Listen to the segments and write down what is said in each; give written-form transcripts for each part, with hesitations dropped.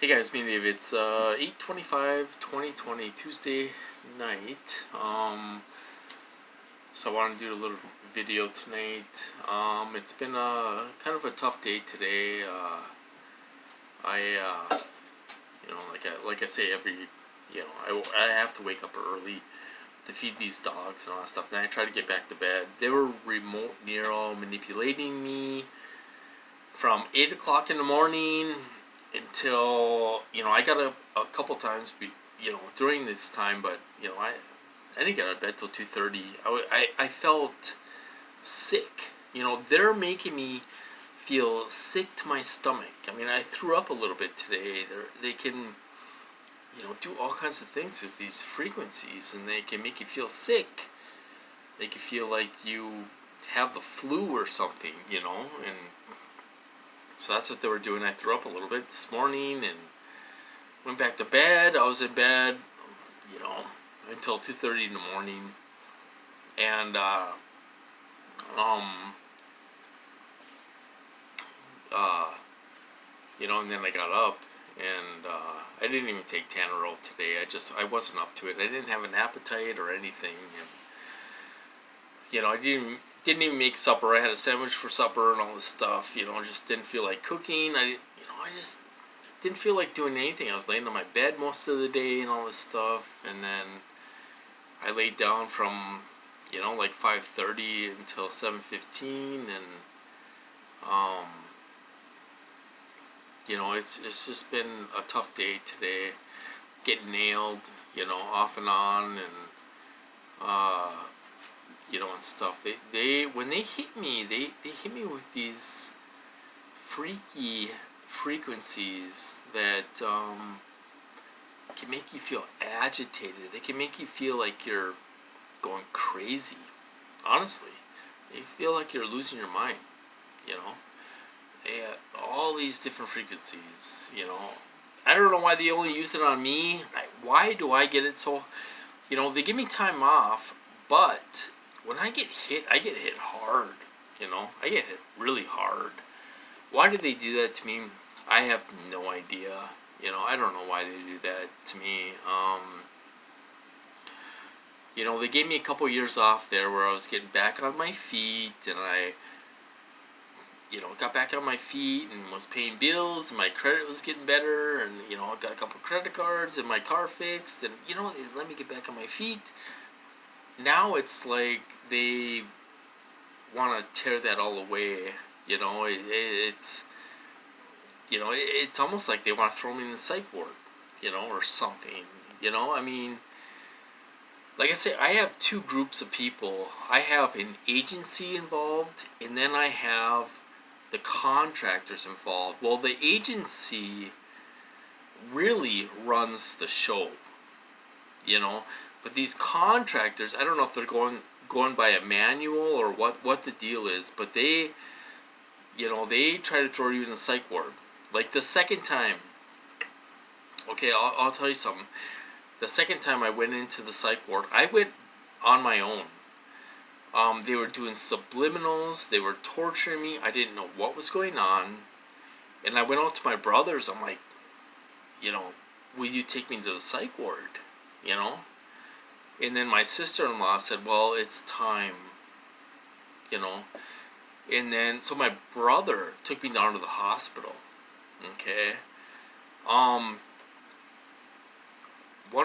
Hey guys, me and Dave. It's 8/25/2020 Tuesday night. So I want to do a little video tonight. It's been a kind of a tough day today. Like I say I have to wake up early to feed these dogs and all that stuff. Then I try to get back to bed. They were remote neural manipulating me from 8 o'clock in the morning until I got up a couple times during this time, but I didn't get out of bed till 2:30. I felt sick. They're making me feel sick to my stomach. I mean, I threw up a little bit today. They can do all kinds of things with these frequencies, and they can make you feel sick. Make you feel like you have the flu or something, and so that's what they were doing. I threw up a little bit this morning and went back to bed. I was in bed, until 2:30 in the morning, and and then I got up and I didn't even take Tannerol today. I wasn't up to it. I didn't have an appetite or anything, and I didn't even make supper. I had a sandwich for supper and all this stuff. Just didn't feel like cooking. I just didn't feel like doing anything. I was laying on my bed most of the day and all this stuff, and then I laid down from like 5:30 until 7:15, and it's just been a tough day today. Getting nailed, off and on, and stuff. They when they hit me, they hit me with these freaky frequencies that can make you feel agitated. They can make you feel like you're going crazy. Honestly, they feel like you're losing your mind. They all these different frequencies. I don't know why they only use it on me. Why do I get it so? They give me time off, but when I get hit hard. I get hit really hard. Why did they do that to me? I have no idea. I don't know why they do that to me. They gave me a couple years off there where I was getting back on my feet, and I, got back on my feet and was paying bills, and my credit was getting better, and, I got a couple credit cards and my car fixed, and, they let me get back on my feet. Now it's like they want to tear that all away. It's almost like they want to throw me in the psych ward, or something. I mean, like I say, I have two groups of people. I have an agency involved, and then I have the contractors involved. Well, the agency really runs the show, but these contractors, I don't know if they're going by a manual or what the deal is, but they try to throw you in the psych ward. Like the second time, okay, I'll tell you something. The second time I went into the psych ward, I went on my own. They were doing subliminals. They were torturing me. I didn't know what was going on. And I went out to my brothers. I'm like, will you take me to the psych ward? And then my sister-in-law said, well, it's time. And then, so my brother took me down to the hospital. Okay. One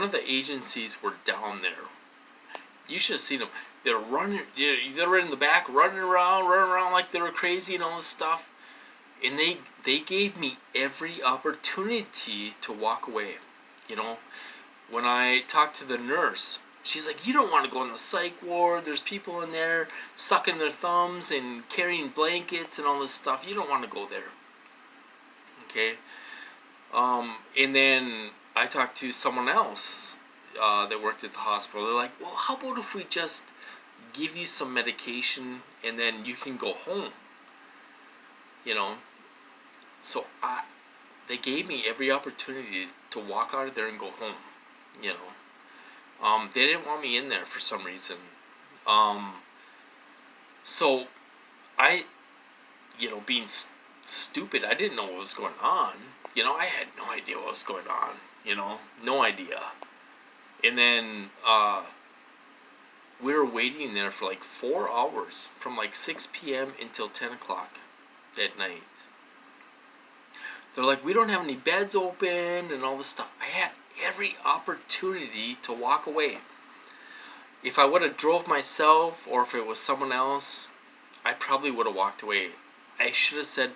of the agencies were down there. You should have seen them. They're running. They were in the back, running around like they were crazy and all this stuff. And they gave me every opportunity to walk away. When I talked to the nurse, she's like, you don't want to go in the psych ward. There's people in there sucking their thumbs and carrying blankets and all this stuff. You don't want to go there. Okay. And then I talked to someone else that worked at the hospital. They're like, well, how about if we just give you some medication and then you can go home? So they gave me every opportunity to walk out of there and go home. They didn't want me in there for some reason. So I, being stupid. I didn't know what was going on. I had no idea what was going on. No idea. And then we were waiting there for like 4 hours, from like 6 p.m. until 10 o'clock at night. They're like, we don't have any beds open and all this stuff. I had every opportunity to walk away. If I would have drove myself, or if it was someone else, I probably would have walked away. I should have said,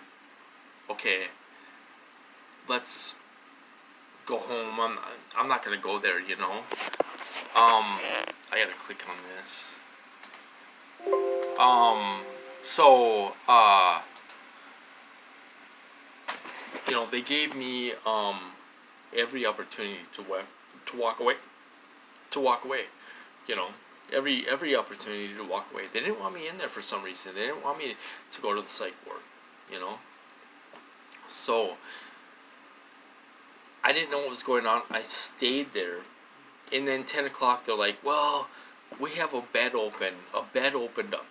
okay, let's go home. I'm not gonna go there. I gotta click on this. They gave me every opportunity to walk away. To walk away. Every opportunity to walk away. They didn't want me in there for some reason. They didn't want me to go to the psych ward. So I didn't know what was going on. I stayed there. And then 10 o'clock, they're like, well, we have a bed open. A bed opened up.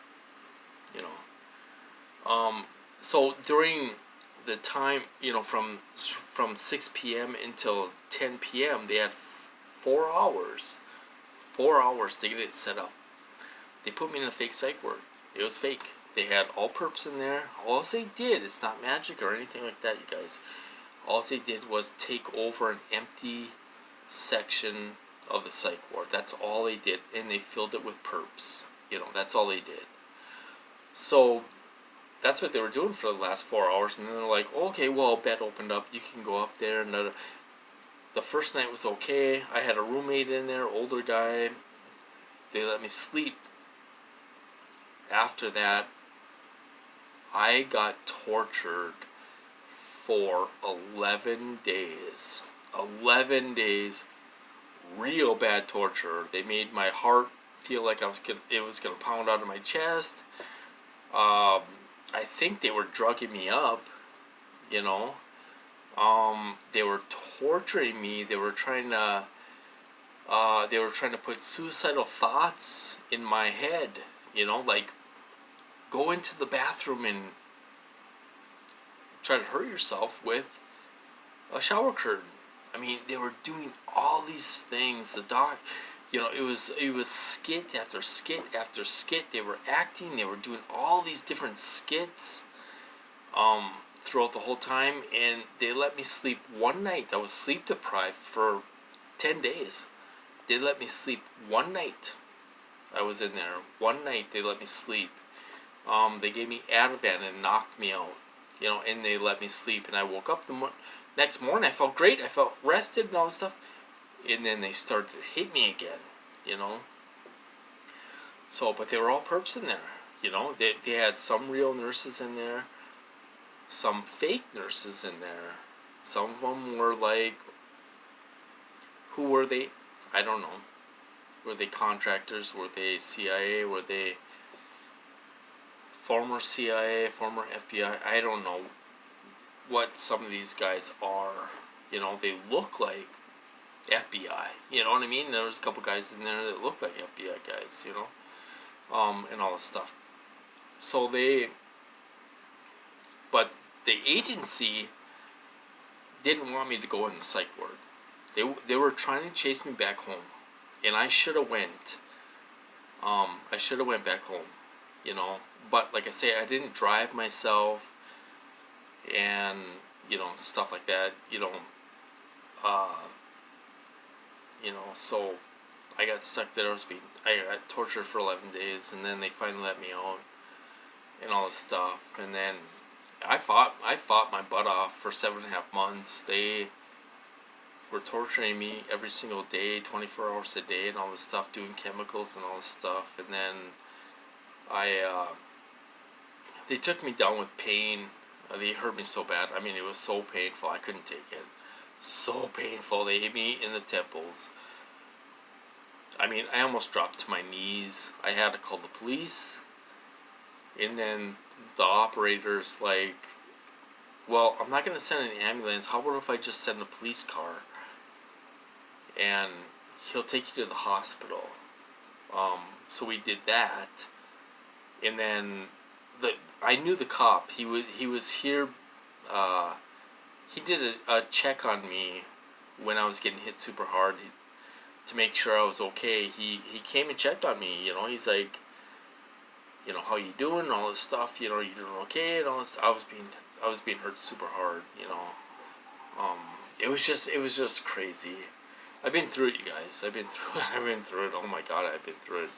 So during the time, from 6 p.m. until 10 p.m., they had 4 hours. 4 hours to get it set up. They put me in a fake psych ward. It was fake. They had all perps in there. All they did, it's not magic or anything like that, you guys. All they did was take over an empty section of the psych ward. That's all they did. And they filled it with perps. That's all they did. So that's what they were doing for the last 4 hours. And then they're like, okay, well, a bed opened up. You can go up there. And the first night was okay. I had a roommate in there, older guy. They let me sleep. After that, I got tortured for 11 days. 11 days, real bad torture. They made my heart feel like it was gonna pound out of my chest. I think they were drugging me up. They were torturing me. They were trying to put suicidal thoughts in my head. Like, go into the bathroom and try to hurt yourself with a shower curtain. I mean, they were doing all these things. The doc, it was skit after skit after skit. They were acting. They were doing all these different skits throughout the whole time, and they let me sleep one night. I was sleep deprived for 10 days. They let me sleep one night. I was in there. One night they let me sleep. They gave me Ativan and knocked me out. And they let me sleep. And I woke up the next morning. I felt great. I felt rested and all this stuff. And then they started to hit me again. So, but they were all perps in there. They had some real nurses in there. Some fake nurses in there. Some of them were like, who were they? I don't know. Were they contractors? Were they CIA? Were they former CIA, former FBI? I don't know what some of these guys are. They look like FBI. You know what I mean? There was a couple guys in there that looked like FBI guys, and all this stuff. So but the agency didn't want me to go in the psych ward. They were trying to chase me back home. And I should have went. I should have went back home, But like I say, I didn't drive myself, and stuff like that. So I got stuck there. I got tortured for 11 days, and then they finally let me out, and all this stuff. And then I fought my butt off for 7.5 months. They were torturing me every single day, 24 hours a day, and all this stuff, doing chemicals and all this stuff. And then they took me down with pain. They hurt me so bad. I mean, it was so painful. I couldn't take it. So painful. They hit me in the temples. I mean, I almost dropped to my knees. I had to call the police. And then the operator's like, well, I'm not going to send an ambulance. How about if I just send a police car? And he'll take you to the hospital. So we did that. And then I knew the cop. He was here he did a check on me when I was getting hit super hard to make sure I was okay. He came and checked on me. He's like, how you doing? All this stuff. You doing okay? And all this. I was being hurt super hard. Um, it was just crazy. I've been through it, you guys. I've been through it. Oh my god, I've been through it.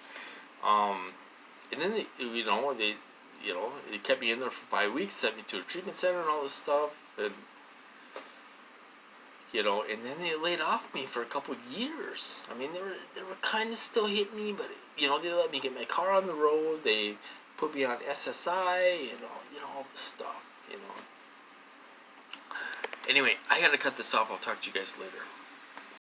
And then they kept me in there for 5 weeks, sent me to a treatment center and all this stuff, and and then they laid off me for a couple of years. I mean, they were kind of still hitting me, but they let me get my car on the road. They put me on SSI, all this stuff. Anyway, I gotta cut this off. I'll talk to you guys later.